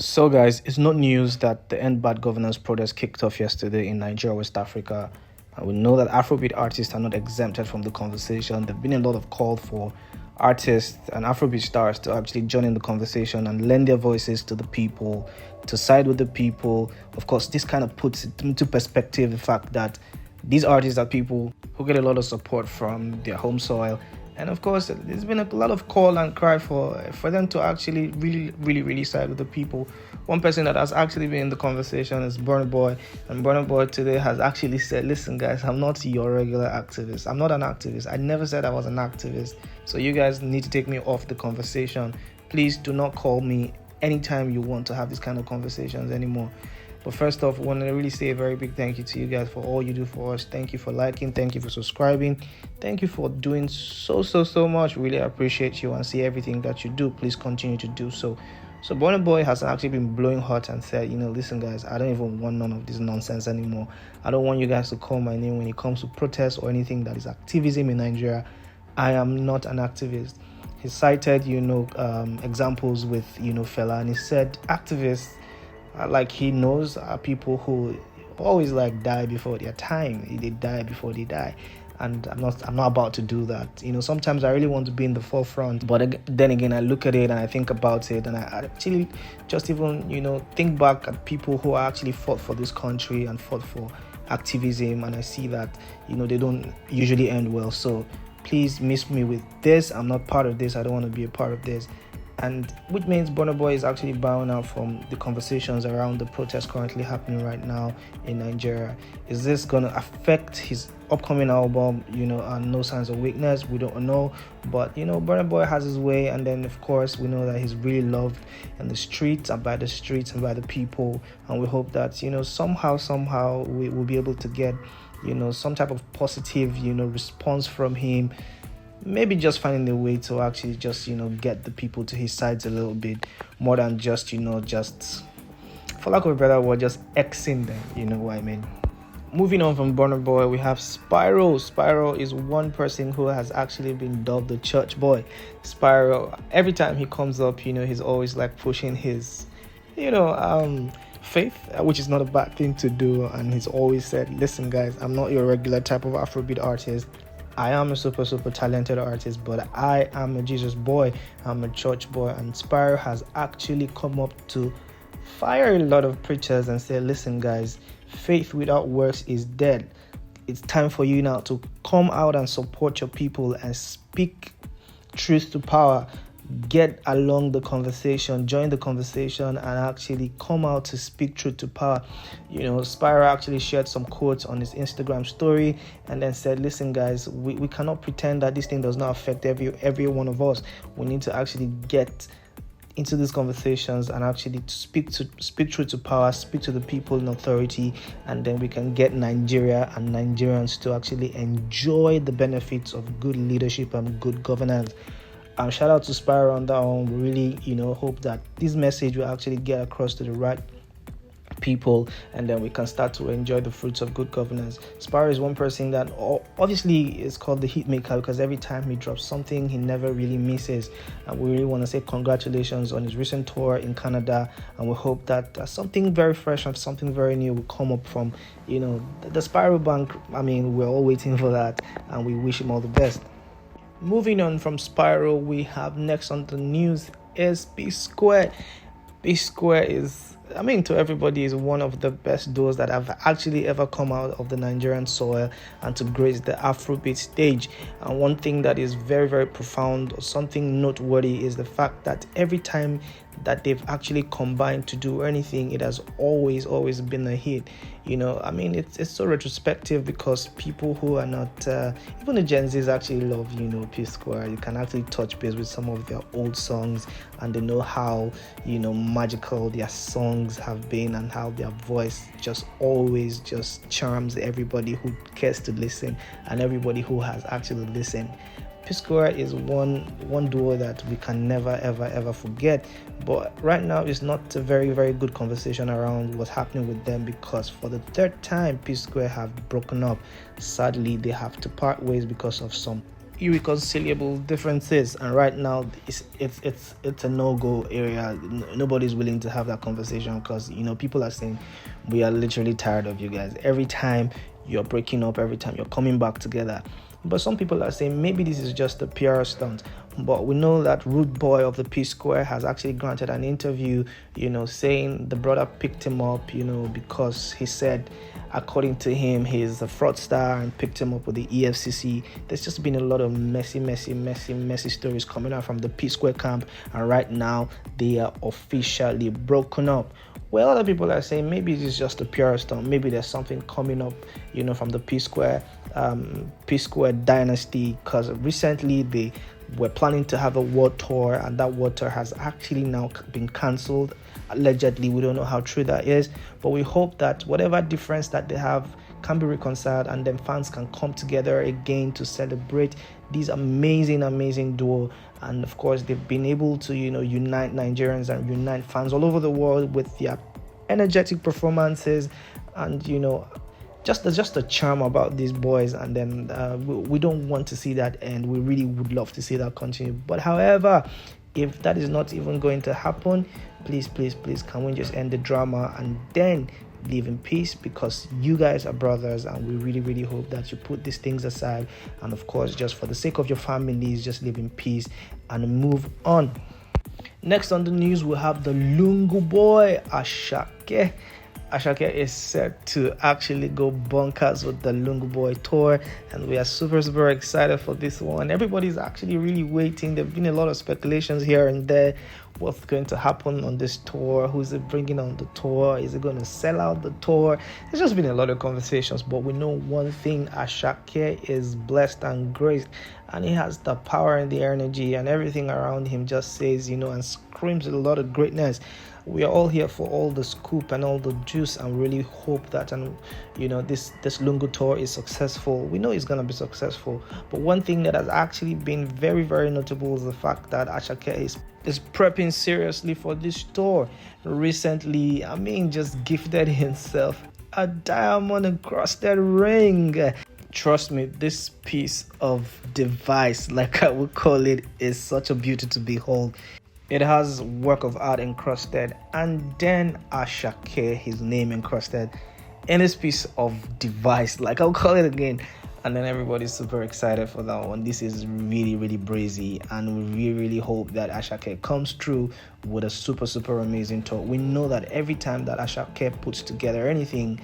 So, guys, it's not news that the End Bad Governance protest kicked off yesterday in Nigeria, West Africa. And we know that Afrobeat artists are not exempted from the conversation. There've been a lot of call for artists and Afrobeat stars to actually join in the conversation and lend their voices to the people, to side with the people. Of course, this kind of puts it into perspective the fact that these artists are people who get a lot of support from their home soil. And of course, there's been a lot of call and cry for them to actually really side with the people. One person that has actually been in the conversation is Burna Boy. And Burna Boy today has actually said, listen guys, I'm not your regular activist. I'm not an activist. I never said I was an activist. So you guys need to take me off the conversation. Please do not call me anytime you want to have these kind of conversations anymore. But first off, I want to really say a very big thank you to you guys for all you do for us. Thank you for liking. Thank you for subscribing. Thank you for doing so much. Really appreciate you and see everything that you do. Please continue to do so. So Burna Boy has actually been blowing hot and said, listen guys, I don't even want none of this nonsense anymore. I don't want you guys to call my name when it comes to protests or anything that is activism in Nigeria. I am not an activist. He cited, examples with, Fela, and he said activists, like he knows, are people who always die before their time. They die before they die, and I'm not about to do that. Sometimes I really want to be in the forefront, but then again I look at it and I think about it, and I actually just even think back at people who actually fought for this country and fought for activism, and I see that they don't usually end well. So please miss me with this. I'm not part of this. I don't want to be a part of this. And which means Burna Boy is actually bowing out from the conversations around the protests currently happening right now in Nigeria. Is this going to affect his upcoming album, and No Signs of Weakness? We don't know. But, Burna Boy has his way. And then, of course, we know that he's really loved in the streets and by the streets and by the people. And we hope that, somehow we will be able to get, some type of positive, response from him. Maybe just finding a way to actually just get the people to his sides a little bit more than just for lack of a better word, just Xing them. You know what I mean? Moving on from Burna Boy, we have Spyro. Spyro is one person who has actually been dubbed the church boy. Spyro, every time he comes up, he's always pushing his faith, which is not a bad thing to do. And he's always said, listen guys, I'm not your regular type of Afrobeat artist. I am a super talented artist, but I am a Jesus boy. I'm a church boy. And Spyro has actually come up to fire a lot of preachers and say, listen guys, faith without works is dead. It's time for you now to come out and support your people and speak truth to power. Get along the conversation, join the conversation, and actually come out to speak truth to power. Spyro actually shared some quotes on his Instagram story and then said, listen guys, we cannot pretend that this thing does not affect every one of us. We need to actually get into these conversations and actually speak truth to power, speak to the people in authority, and then we can get Nigeria and Nigerians to actually enjoy the benefits of good leadership and good governance. Shout out to Spyro on that one. We really, hope that this message will actually get across to the right people, and then we can start to enjoy the fruits of good governance. Spyro is one person that obviously is called the hit maker because every time he drops something, he never really misses. And we really want to say congratulations on his recent tour in Canada, and we hope that something very fresh and something very new will come up from, the Spyro Bank. I mean, we're all waiting for that, and we wish him all the best. Moving on from Spyro, we have next on the news is PSquare. PSquare is, to everybody, is one of the best duos that have actually ever come out of the Nigerian soil and to grace the Afrobeat stage. And one thing that is very profound, or something noteworthy, is the fact that every time that they've actually combined to do anything, it has always been a hit. It's so retrospective because people who are not, even the Gen Zs actually love, PSquare. You can actually touch base with some of their old songs and they know how, magical their songs have been and how their voice just always just charms everybody who cares to listen and everybody who has actually listened. PSquare is one duo that we can never ever forget, but right now it's not a very good conversation around what's happening with them because for the third time PSquare have broken up. Sadly, they have to part ways because of some irreconcilable differences, and right now it's a no-go area. Nobody's willing to have that conversation because people are saying we are literally tired of you guys. Every time you're breaking up, every time you're coming back together. But some people are saying maybe this is just a PR stunt. But we know that Rude Boy of the PSquare has actually granted an interview, saying the brother picked him up, because he said, according to him, he's a fraudster and picked him up with the EFCC. There's just been a lot of messy stories coming out from the PSquare camp, and right now they are officially broken up. Well, other people are saying maybe it's just a PR stunt. Maybe there's something coming up, from the PSquare dynasty, because recently they were planning to have a world tour, and that world tour has actually now been cancelled. Allegedly, we don't know how true that is, but we hope that whatever difference that they have can be reconciled, and then fans can come together again to celebrate these amazing duo. And of course, they've been able to unite Nigerians and unite fans all over the world with their energetic performances, and just a charm about these boys. And then we don't want to see that end. We really would love to see that continue. But however, if that is not even going to happen, please, can we just end the drama and then live in peace? Because you guys are brothers, and we really hope that you put these things aside, and of course, just for the sake of your families, just live in peace and move on. Next on the news, we have the Lungu boy Asake. Asake is set to actually go bonkers with the Lungu Boy tour, and we are super excited for this one. Everybody's actually really waiting. There have been a lot of speculations here and there. What's going to happen on this tour? Who's it bringing on the tour? Is it going to sell out the tour? There's just been a lot of conversations, but we know one thing: Asake is blessed and graced, and he has the power and the energy, and everything around him just says, and screams with a lot of greatness. We are all here for all the scoop and all the juice, and really hope that this Lungu tour is successful. We know it's gonna be successful, but one thing that has actually been very notable is the fact that Asake is prepping seriously for this tour. Recently, just gifted himself a diamond encrusted ring. Trust me, this piece of device, like I would call it, is such a beauty to behold. It has work of art encrusted, and then Asake, his name encrusted in this piece of device, like I'll call it again. And then everybody's super excited for that one. This is really brazy, and we really hope that Asake comes through with a super amazing tour. We know that every time that Asake puts together anything,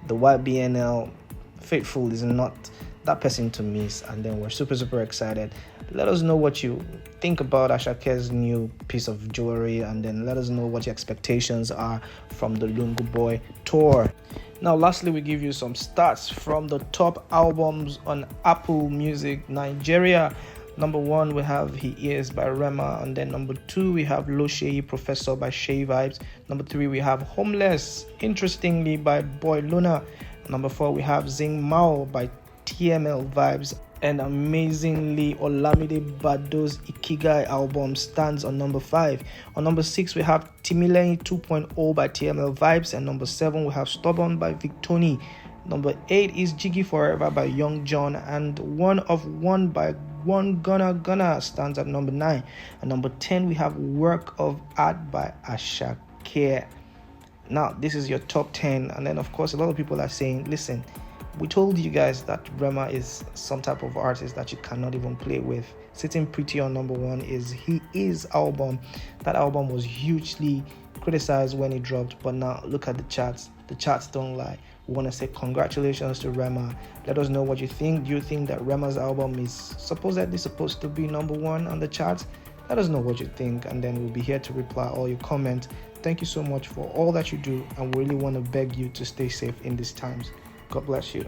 the YBNL faithful is not that person to miss, and then we're super excited. Let us know what you think about Asake's new piece of jewelry, and then let us know what your expectations are from the Lungu Boy tour. Now, lastly, we give you some stats from the top albums on Apple Music Nigeria. Number 1, we have He Is by Rema, and then number 2, we have Lo Shei Professor by Shea Vibes. Number 3, we have Homeless, interestingly, by Boy Luna. Number 4, we have Zing Mao by TML Vibes, and amazingly, Olamide Bado's Ikigai album stands on number 5. On number 6, we have Timileni 2.0 by TML Vibes, and number 7, we have Stubborn by Victoni. Number 8 is Jiggy Forever by Young John, and One of One by One Gonna stands at number 9. And number 10, we have Work of Art by Asake. Now, this is your top 10, and then of course a lot of people are saying, listen, we told you guys that Rema is some type of artist that you cannot even play with. Sitting pretty on number 1 is He Is album. That album was hugely criticized when it dropped, but now look at the charts. The charts don't lie. We want to say congratulations to Rema. Let us know what you think. Do you think that Rema's album is supposedly supposed to be number 1 on the charts? Let us know what you think, and then we'll be here to reply all your comments. Thank you so much for all that you do, and we really want to beg you to stay safe in these times. God bless you.